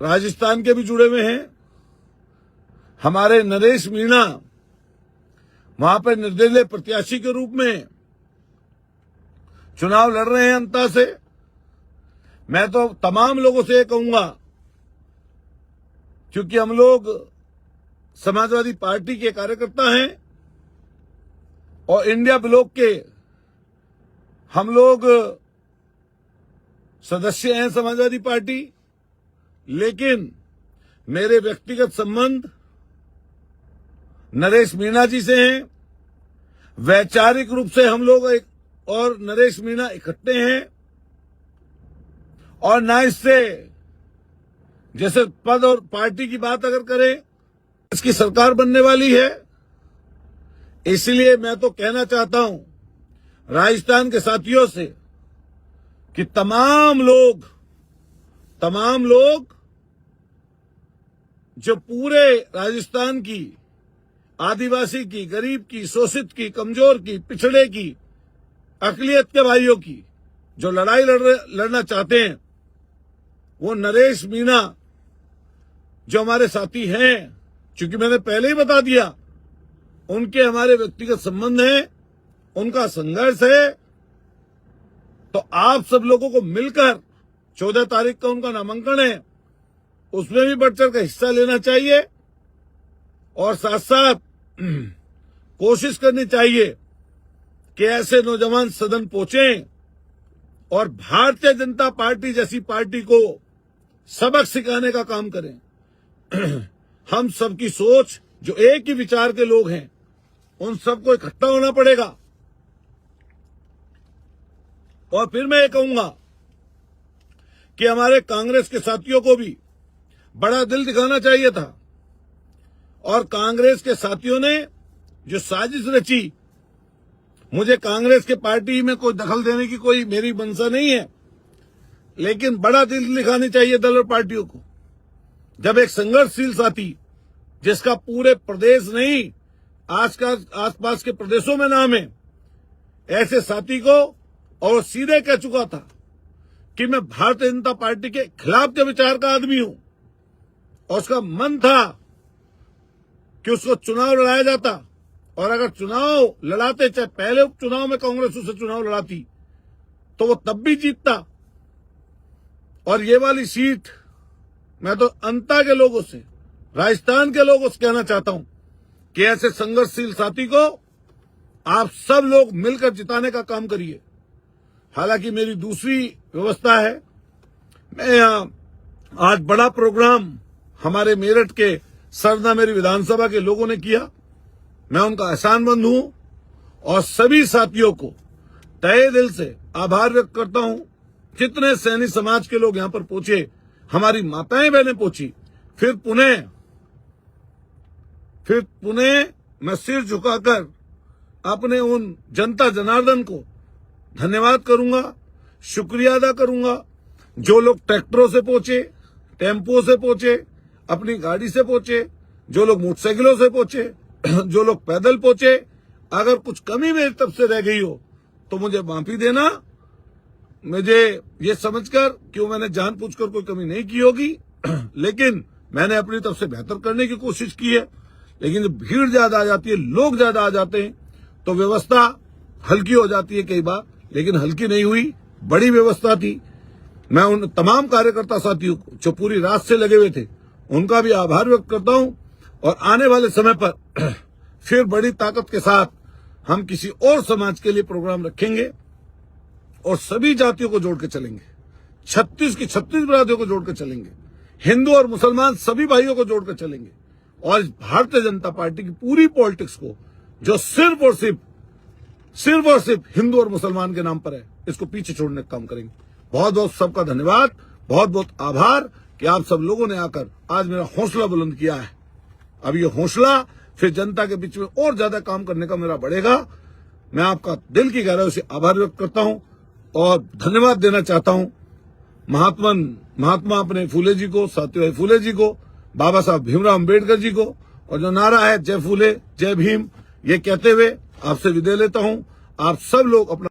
राजस्थान के भी जुड़े हुए हैं। हमारे नरेश मीणा वहां पर निर्दलीय प्रत्याशी के रूप में चुनाव लड़ रहे हैं अंता से। मैं तो तमाम लोगों से ये कहूंगा, क्योंकि हम लोग समाजवादी पार्टी के कार्यकर्ता हैं और इंडिया ब्लॉक के हम लोग सदस्य हैं समाजवादी पार्टी, लेकिन मेरे व्यक्तिगत संबंध नरेश मीणा जी से हैं। वैचारिक रूप से हम लोग और नरेश मीणा इकट्ठे हैं और ना इससे जैसे पद और पार्टी की बात अगर करें, इसकी सरकार बनने वाली है। इसलिए मैं तो कहना चाहता हूं राजस्थान के साथियों से कि तमाम लोग जो पूरे राजस्थान की आदिवासी की, गरीब की, शोषित की, कमजोर की, पिछड़े की, अकलियत के भाइयों की जो लड़ाई लड़ना चाहते हैं, वो नरेश मीणा जो हमारे साथी हैं, चूंकि मैंने पहले ही बता दिया उनके हमारे व्यक्तिगत संबंध हैं, उनका संघर्ष है, तो आप सब लोगों को मिलकर 14 तारीख का उनका नामांकन है, उसमें भी बढ़ चढ़ कर हिस्सा लेना चाहिए और साथ साथ कोशिश करनी चाहिए कि ऐसे नौजवान सदन पहुंचे और भारतीय जनता पार्टी जैसी पार्टी को सबक सिखाने का काम करें। हम सबकी सोच, जो एक ही विचार के लोग हैं, उन सबको इकट्ठा होना पड़ेगा। और फिर मैं ये कहूंगा कि हमारे कांग्रेस के साथियों को भी बड़ा दिल दिखाना चाहिए था और कांग्रेस के साथियों ने जो साजिश रची, मुझे कांग्रेस के पार्टी में कोई दखल देने की कोई मेरी मंशा नहीं है, लेकिन बड़ा दिल दिखानी चाहिए दल और पार्टियों को। जब एक संघर्षशील साथी जिसका पूरे प्रदेश नहीं आसपास के प्रदेशों में नाम है, ऐसे साथी को और सीधे कह चुका था कि मैं भारतीय जनता पार्टी के खिलाफ के विचार का आदमी हूं और उसका मन था कि उसको चुनाव लड़ाया जाता और अगर चुनाव लड़ाते, चाहे पहले उपचुनाव में कांग्रेस उससे चुनाव लड़ाती, तो वो तब भी जीतता। और ये वाली सीट मैं तो अंता के लोगों से, राजस्थान के लोगों से कहना चाहता हूं कि ऐसे संघर्षशील साथी को आप सब लोग मिलकर जिताने का काम करिए। हालांकि मेरी दूसरी व्यवस्था है, मैं यहां आज बड़ा प्रोग्राम हमारे मेरठ के सरना मेरी विधानसभा के लोगों ने किया, मैं उनका एहसानमंद हूं और सभी साथियों को तहे दिल से आभार व्यक्त करता हूं। जितने सैनी समाज के लोग यहां पर पहुंचे, हमारी माताएं बहनें पहुंची, फिर पुनः मैं सिर झुकाकर अपने उन जनता जनार्दन को धन्यवाद करूंगा, शुक्रिया अदा करूंगा। जो लोग ट्रैक्टरों से पहुंचे, टेम्पो से पहुंचे, अपनी गाड़ी से पहुंचे, जो लोग मोटरसाइकिलों से पहुंचे, जो लोग पैदल पहुंचे, अगर कुछ कमी मेरी तरफ से रह गई हो तो मुझे माफी देना। मुझे ये समझकर कि मैंने जानबूझकर कोई कमी नहीं की होगी, लेकिन मैंने अपनी तरफ से बेहतर करने की कोशिश की है। लेकिन जब भीड़ ज्यादा आ जाती है, लोग ज्यादा आ जाते हैं, तो व्यवस्था हल्की हो जाती है कई बार, लेकिन हल्की नहीं हुई, बड़ी व्यवस्था थी। मैं उन तमाम कार्यकर्ता साथियों को जो पूरी रात से लगे हुए थे, उनका भी आभार व्यक्त करता हूं और आने वाले समय पर फिर बड़ी ताकत के साथ हम किसी और समाज के लिए प्रोग्राम रखेंगे और सभी जातियों को जोड़ के चलेंगे, 36 की 36 बिरादरियों को जोड़ कर चलेंगे, हिंदू और मुसलमान सभी भाइयों को जोड़कर चलेंगे और इस भारतीय जनता पार्टी की पूरी पॉलिटिक्स को, जो सिर्फ और सिर्फ हिंदू और मुसलमान के नाम पर है, इसको पीछे छोड़ने का काम करेंगे। बहुत बहुत सबका धन्यवाद, बहुत बहुत आभार कि आप सब लोगों ने आकर आज मेरा हौसला बुलंद किया है। अब ये हौसला फिर जनता के बीच में और ज्यादा काम करने का मेरा बढ़ेगा। मैं आपका दिल की गहराई से आभार व्यक्त करता हूं और धन्यवाद देना चाहता हूं महात्मा अपने फूले जी को, साथियों फूले जी को, बाबा साहब भीमराव अम्बेडकर जी को, और जो नारा है जय फूले जय भीम, ये कहते हुए आपसे विदाई लेता हूं। आप सब लोग अपना